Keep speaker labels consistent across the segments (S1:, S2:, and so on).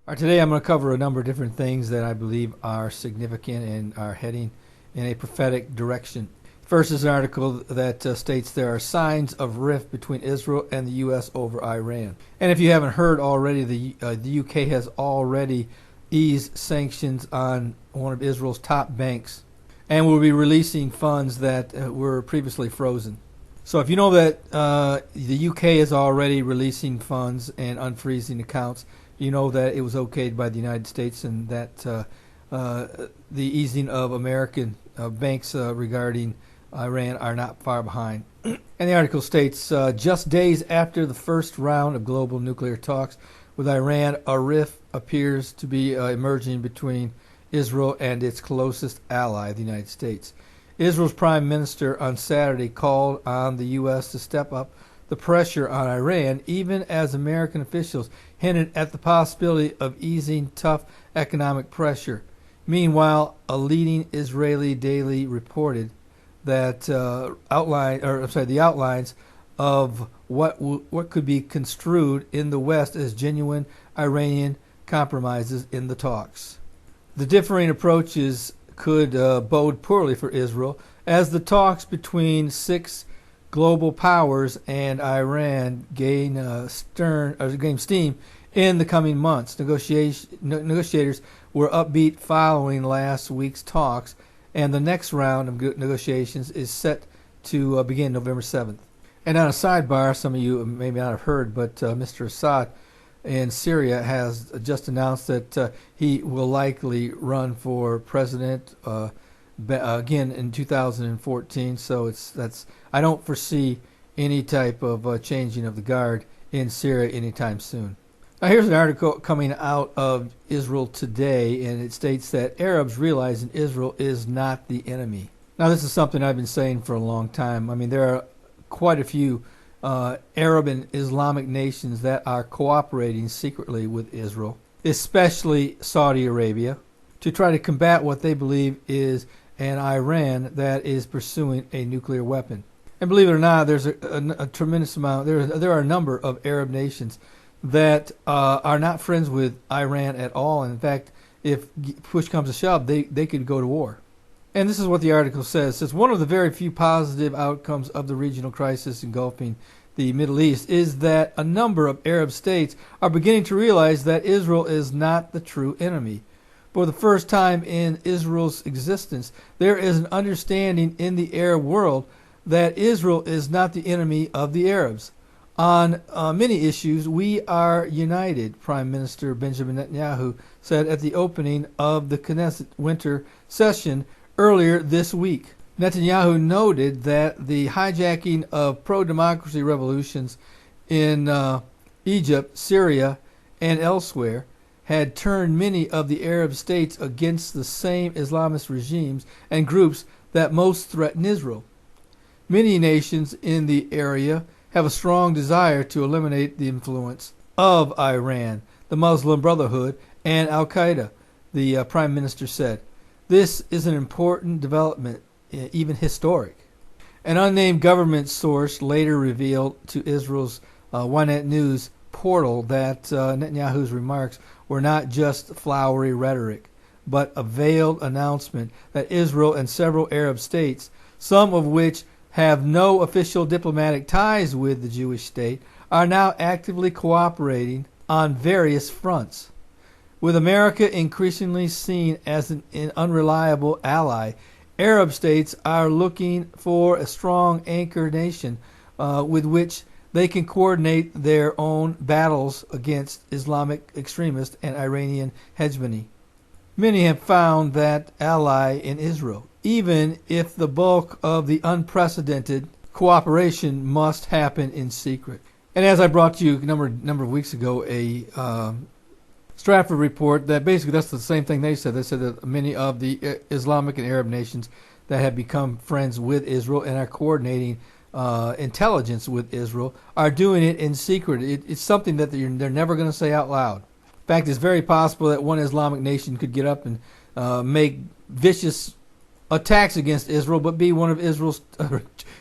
S1: Today I'm going to cover a number of different things that I believe are significant and are heading in a prophetic direction. First is an article that states there are signs of rift between Israel and the U.S. over Iran. And if you haven't heard already, the U.K. has already eased sanctions on one of Israel's top banks and will be releasing funds that were previously frozen. So if you know that the UK is already releasing funds and unfreezing accounts, you know that it was okayed by the United States, and that the easing of American banks regarding Iran are not far behind. And the article states, just days after the first round of global nuclear talks with Iran, a rift appears to be emerging between Israel and its closest ally, the United States. Israel's prime minister on Saturday called on the U.S. to step up the pressure on Iran, even as American officials hinted at the possibility of easing tough economic pressure. Meanwhile, a leading Israeli daily reported that the outlines of what could be construed in the West as genuine Iranian compromises in the talks. The differing approaches could bode poorly for Israel as the talks between six global powers and Iran gain steam in the coming months. Negotiators were upbeat following last week's talks, and the next round of negotiations is set to begin November 7th. And on a sidebar, some of you may not have heard, but Mr. Assad in Syria has just announced that he will likely run for president again in 2014. So I don't foresee any type of changing of the guard in Syria anytime soon. Now here's an article coming out of Israel Today, and it states that Arabs realizing Israel is not the enemy. Now this is something I've been saying for a long time. I mean, there are quite a few Arab and Islamic nations that are cooperating secretly with Israel, especially Saudi Arabia, to try to combat what they believe is an Iran that is pursuing a nuclear weapon. And believe it or not, there's a tremendous amount, there are a number of Arab nations that are not friends with Iran at all. And in fact, if push comes to shove, they could go to war. And this is what the article says. It says, one of the very few positive outcomes of the regional crisis engulfing the Middle East is that a number of Arab states are beginning to realize that Israel is not the true enemy. For the first time in Israel's existence, there is an understanding in the Arab world that Israel is not the enemy of the Arabs. On many issues, we are united, Prime Minister Benjamin Netanyahu said at the opening of the Knesset winter session earlier this week. Netanyahu noted that the hijacking of pro-democracy revolutions in Egypt, Syria, and elsewhere had turned many of the Arab states against the same Islamist regimes and groups that most threaten Israel. Many nations in the area have a strong desire to eliminate the influence of Iran, the Muslim Brotherhood, and Al-Qaeda, the Prime Minister said. This is an important development, even historic. An unnamed government source later revealed to Israel's Ynet News portal that Netanyahu's remarks were not just flowery rhetoric, but a veiled announcement that Israel and several Arab states, some of which have no official diplomatic ties with the Jewish state, are now actively cooperating on various fronts. With America increasingly seen as an unreliable ally, Arab states are looking for a strong anchor nation with which they can coordinate their own battles against Islamic extremists and Iranian hegemony. Many have found that ally in Israel, even if the bulk of the unprecedented cooperation must happen in secret. And as I brought to you a number of weeks ago, a Stratford report that basically that's the same thing they said. They said that many of the Islamic and Arab nations that have become friends with Israel and are coordinating intelligence with Israel are doing it in secret. It's something that they're never going to say out loud. In fact, it's very possible that one Islamic nation could get up and make vicious attacks against Israel, but be one of Israel's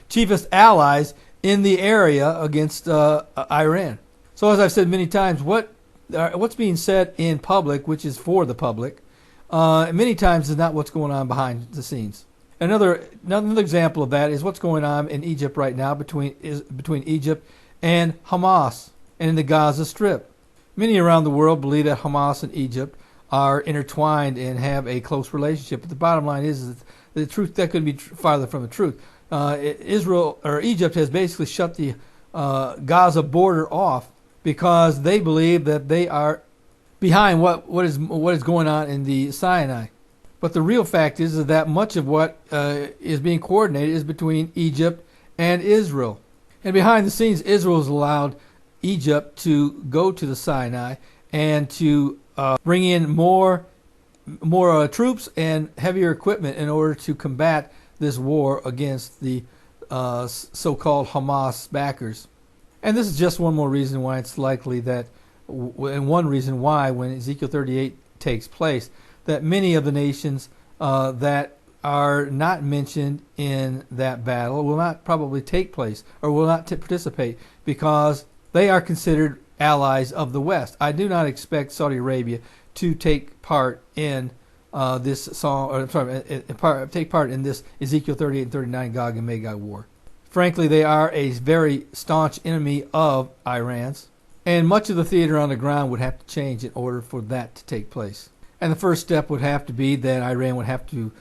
S1: chiefest allies in the area against Iran. So as I've said many times, what what's being said in public, which is for the public, many times is not what's going on behind the scenes. Another example of that is what's going on in Egypt right now between Egypt and Hamas and in the Gaza Strip. Many around the world believe that Hamas and Egypt are intertwined and have a close relationship. But the bottom line is the truth that couldn't be farther from the truth. Egypt has basically shut the Gaza border off because they believe that they are behind what is going on in the Sinai. But the real fact is that much of what is being coordinated is between Egypt and Israel. And behind the scenes, Israel has allowed Egypt to go to the Sinai and to bring in more troops and heavier equipment in order to combat this war against the so-called Hamas backers. And this is just one more reason why it's likely that, and one reason why when Ezekiel 38 takes place, that many of the nations that are not mentioned in that battle will not probably take place or will not participate because they are considered allies of the West. I do not expect Saudi Arabia to take part in take part in this Ezekiel 38 and 39 Gog and Magog war. Frankly, they are a very staunch enemy of Iran's, and much of the theater on the ground would have to change in order for that to take place. And the first step would have to be that Iran would have to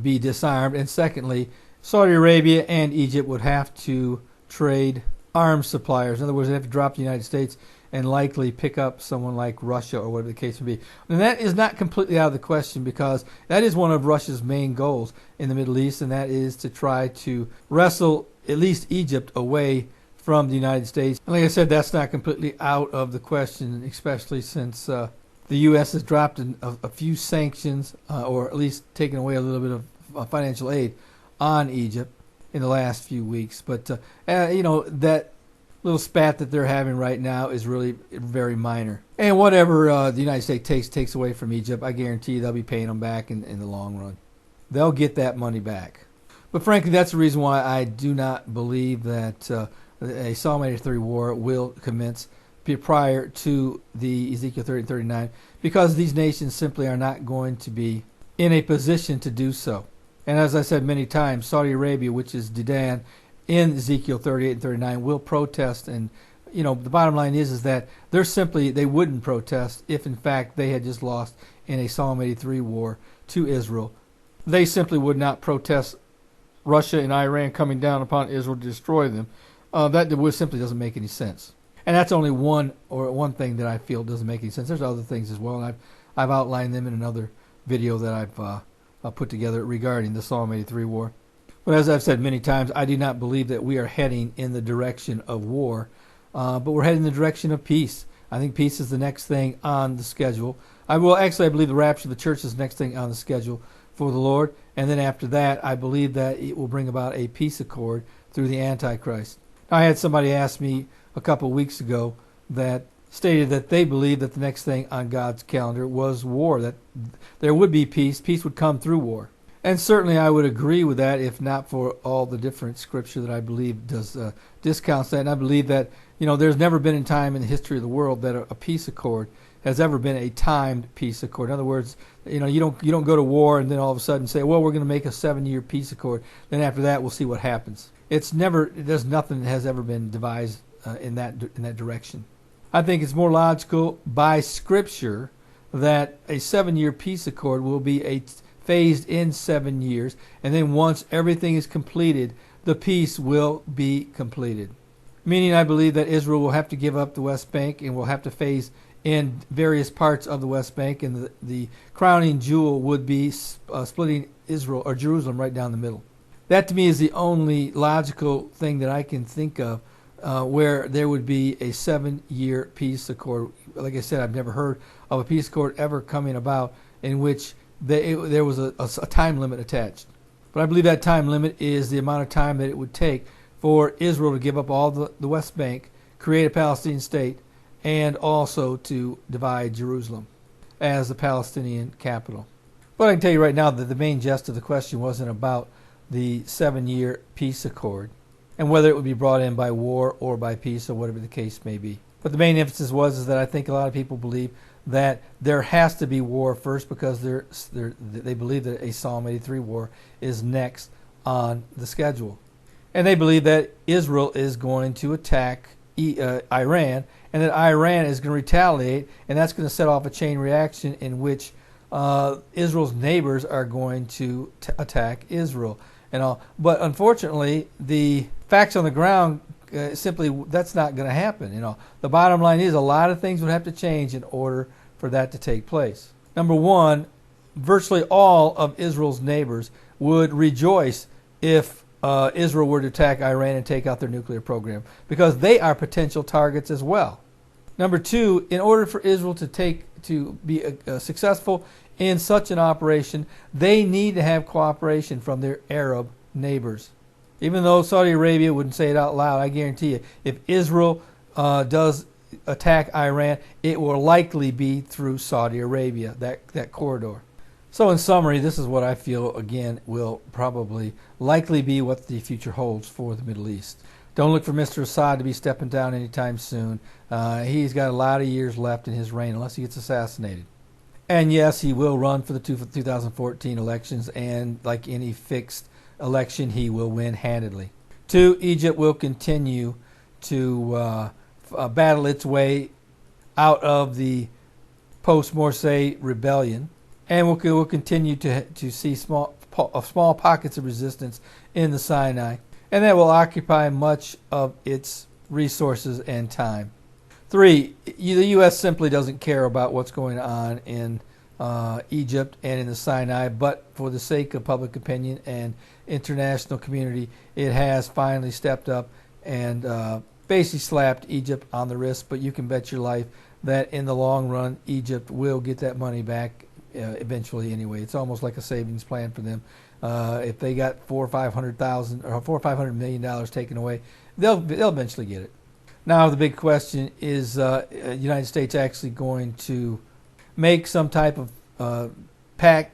S1: be disarmed, and secondly, Saudi Arabia and Egypt would have to trade arms suppliers. In other words, they have to drop the United States and likely pick up someone like Russia or whatever the case may be. And that is not completely out of the question because that is one of Russia's main goals in the Middle East, and that is to try to wrestle at least Egypt away from the United States. And like I said, that's not completely out of the question, especially since the U.S. has dropped a few sanctions or at least taken away a little bit of financial aid on Egypt in the last few weeks. But, that little spat that they're having right now is really very minor. And whatever the United States takes away from Egypt, I guarantee you they'll be paying them back in the long run. They'll get that money back. But frankly, that's the reason why I do not believe that a Psalm 83 war will commence prior to the Ezekiel 30 and 39, because these nations simply are not going to be in a position to do so. And as I said many times, Saudi Arabia, which is Dedan in Ezekiel 38 and 39, will protest. And the bottom line is that they wouldn't protest if in fact they had just lost in a Psalm 83 war to Israel. They simply would not protest Russia and Iran coming down upon Israel to destroy them. That simply doesn't make any sense. And that's only one thing that I feel doesn't make any sense. There's other things as well, and I've outlined them in another video that I've put together regarding the Psalm 83 war. But as I've said many times, I do not believe that we are heading in the direction of war, but we're heading in the direction of peace. I think peace is the next thing on the schedule. I believe the rapture of the church is the next thing on the schedule for the Lord. And then after that, I believe that it will bring about a peace accord through the Antichrist. I had somebody ask me a couple of weeks ago that stated that they believed that the next thing on God's calendar was war, that there would be peace. Peace would come through war. And certainly I would agree with that, if not for all the different scripture that I believe discounts that. And I believe that, there's never been a time in the history of the world that a peace accord has ever been a timed peace accord. In other words, you don't go to war and then all of a sudden say, well, we're going to make a 7-year peace accord. Then after that, we'll see what happens. There's nothing that has ever been devised in that direction. I think it's more logical by Scripture that a 7-year peace accord will be phased in 7 years, and then once everything is completed, the peace will be completed. Meaning, I believe that Israel will have to give up the West Bank and will have to phase in various parts of the West Bank, and the crowning jewel would be splitting Israel or Jerusalem right down the middle. That to me is the only logical thing that I can think of where there would be a 7-year peace accord. Like I said, I've never heard of a peace accord ever coming about in which there was a time limit attached. But I believe that time limit is the amount of time that it would take for Israel to give up all the West Bank, create a Palestinian state, and also to divide Jerusalem as the Palestinian capital. But I can tell you right now that the main gist of the question wasn't about the 7-year peace accord and whether it would be brought in by war or by peace or whatever the case may be. But the main emphasis was is that I think a lot of people believe that there has to be war first because they believe that a Psalm 83 war is next on the schedule. And they believe that Israel is going to attack Iran, and that Iran is going to retaliate, and that's going to set off a chain reaction in which Israel's neighbors are going to attack Israel and all. But unfortunately, the facts on the ground simply that's not going to happen. The bottom line is a lot of things would have to change in order for that to take place. Number one, virtually all of Israel's neighbors would rejoice if Israel were to attack Iran and take out their nuclear program, because they are potential targets as well. Number two, in order for Israel to be successful in such an operation, they need to have cooperation from their Arab neighbors. Even though Saudi Arabia wouldn't say it out loud, I guarantee you, if Israel does attack Iran, it will likely be through Saudi Arabia, that corridor. So in summary, this is what I feel, again, will probably likely be what the future holds for the Middle East. Don't look for Mr. Assad to be stepping down anytime soon. He's got a lot of years left in his reign unless he gets assassinated. And yes, he will run for the 2014 elections, and like any fixed election, he will win handedly. Two, Egypt will continue to battle its way out of the post-Morsi rebellion, and we'll continue to see small pockets of resistance in the Sinai, and that will occupy much of its resources and time. Three, the U.S. simply doesn't care about what's going on in Egypt and in the Sinai, but for the sake of public opinion and international community, it has finally stepped up and basically slapped Egypt on the wrist. But you can bet your life that in the long run, Egypt will get that money back eventually. Anyway, it's almost like a savings plan for them. If they got $400 million taken away, they'll eventually get it. Now the big question is: the United States actually going to make some type of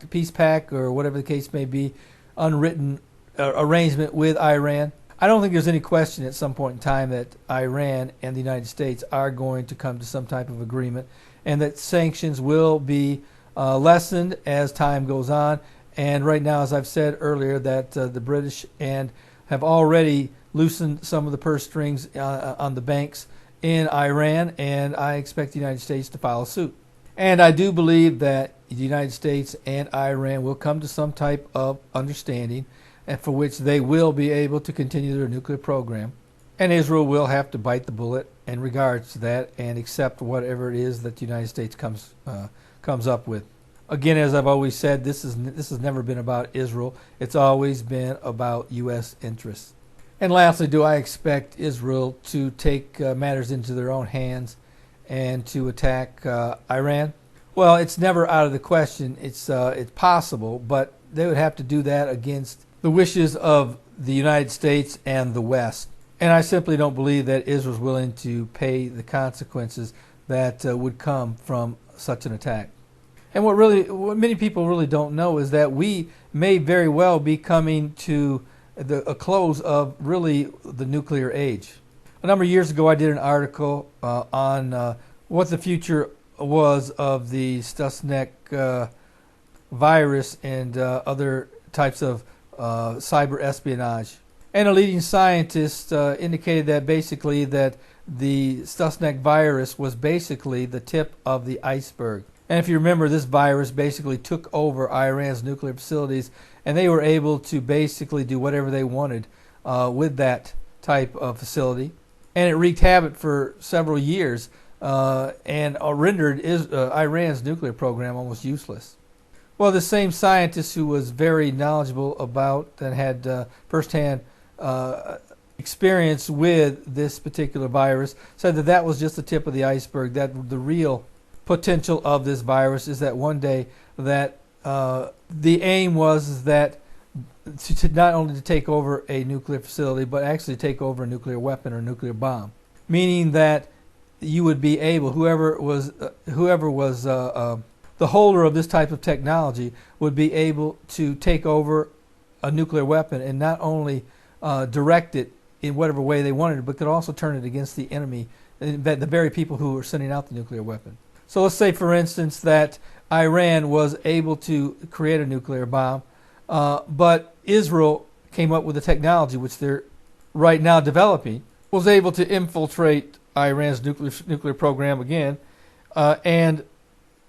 S1: peace pact, or whatever the case may be, unwritten arrangement with Iran? I don't think there's any question at some point in time that Iran and the United States are going to come to some type of agreement, and that sanctions will be lessened as time goes on. And right now, as I've said earlier, that the British have already loosened some of the purse strings on the banks in Iran, and I expect the United States to follow suit. And I do believe that the United States and Iran will come to some type of understanding, and for which they will be able to continue their nuclear program. And Israel will have to bite the bullet in regards to that and accept whatever it is that the United States comes up with. Again, as I've always said, this has never been about Israel. It's always been about U.S. interests. And lastly, do I expect Israel to take matters into their own hands and to attack Iran? Well, it's never out of the question. It's possible, but they would have to do that against the wishes of the United States and the West. And I simply don't believe that Israel's willing to pay the consequences that would come from such an attack. And what many people really don't know is that we may very well be coming to a close of really the nuclear age. A number of years ago, I did an article on what the future was of the Stuxnet virus and other types of cyber espionage. And a leading scientist indicated that basically that the Stuxnet virus was basically the tip of the iceberg. And if you remember, this virus basically took over Iran's nuclear facilities, and they were able to basically do whatever they wanted with that type of facility. And it wreaked havoc for several years and rendered Iran's nuclear program almost useless. Well, the same scientist who was very knowledgeable about and had firsthand experience with this particular virus said that that was just the tip of the iceberg, that the real potential of this virus is that one day that the aim was that to not only to take over a nuclear facility, but actually take over a nuclear weapon or nuclear bomb, meaning that you would be able, whoever was the holder of this type of technology would be able to take over a nuclear weapon and not only direct it in whatever way they wanted, but could also turn it against the enemy that the very people who are sending out the nuclear weapon. So let's say, for instance, that Iran was able to create a nuclear bomb, but Israel came up with the technology, which they're right now developing, was able to infiltrate Iran's nuclear program again, and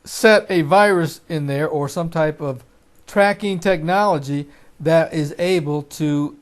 S1: set a virus in there or some type of tracking technology that is able to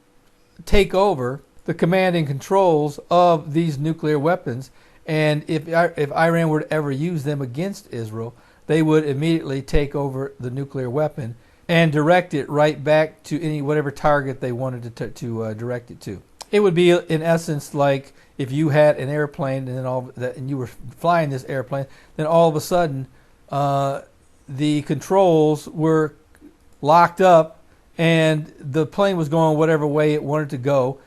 S1: take over the command and controls of these nuclear weapons. And if Iran were to ever use them against Israel, they would immediately take over the nuclear weapon and direct it right back to whatever target they wanted to direct it to. It would be, in essence, like if you had an airplane and you were flying this airplane, then all of a sudden the controls were locked up and the plane was going whatever way it wanted to go,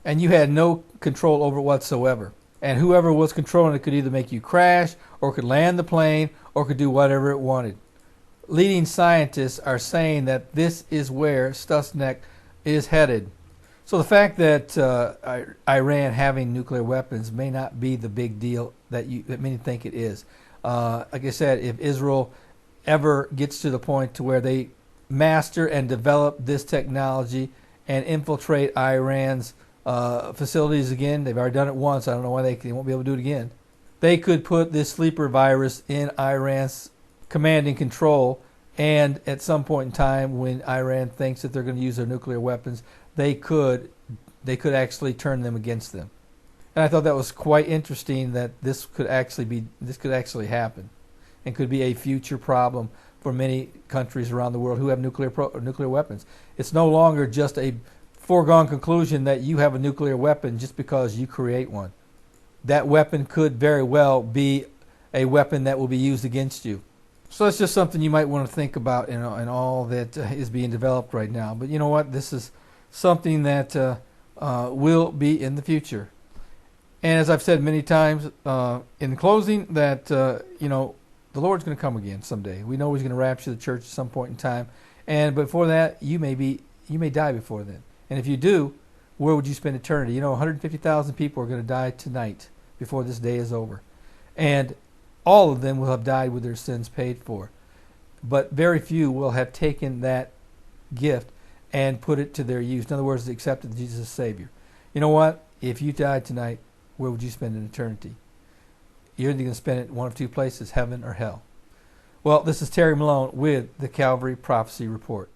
S1: and you had no control over it whatsoever. And whoever was controlling it could either make you crash or could land the plane or could do whatever it wanted. Leading scientists are saying that this is where Stuxnet is headed. So the fact that Iran having nuclear weapons may not be the big deal that many think it is. Like I said, if Israel ever gets to the point to where they master and develop this technology and infiltrate Iran's facilities again, they've already done it once. I don't know why they won't be able to do it again. They could put this sleeper virus in Iran's command and control, and at some point in time when Iran thinks that they're going to use their nuclear weapons, they could actually turn them against them. And I thought that was quite interesting that this could actually happen and could be a future problem for many countries around the world who have nuclear weapons. It's no longer just a foregone conclusion that you have a nuclear weapon just because you create one. That weapon could very well be a weapon that will be used against you. So that's just something you might want to think about in all that is being developed right now. But you know what? This is something that will be in the future. And as I've said many times in closing, that the Lord's going to come again someday. We know He's going to rapture the church at some point in time, and before that, you may die before then. And if you do, where would you spend eternity? 150,000 people are going to die tonight before this day is over, and all of them will have died with their sins paid for. But very few will have taken that gift and put it to their use. In other words, accepted Jesus as Savior. You know what? If you died tonight, where would you spend an eternity? You're either going to spend it in one of two places, heaven or hell. Well, this is Terry Malone with the Calvary Prophecy Report.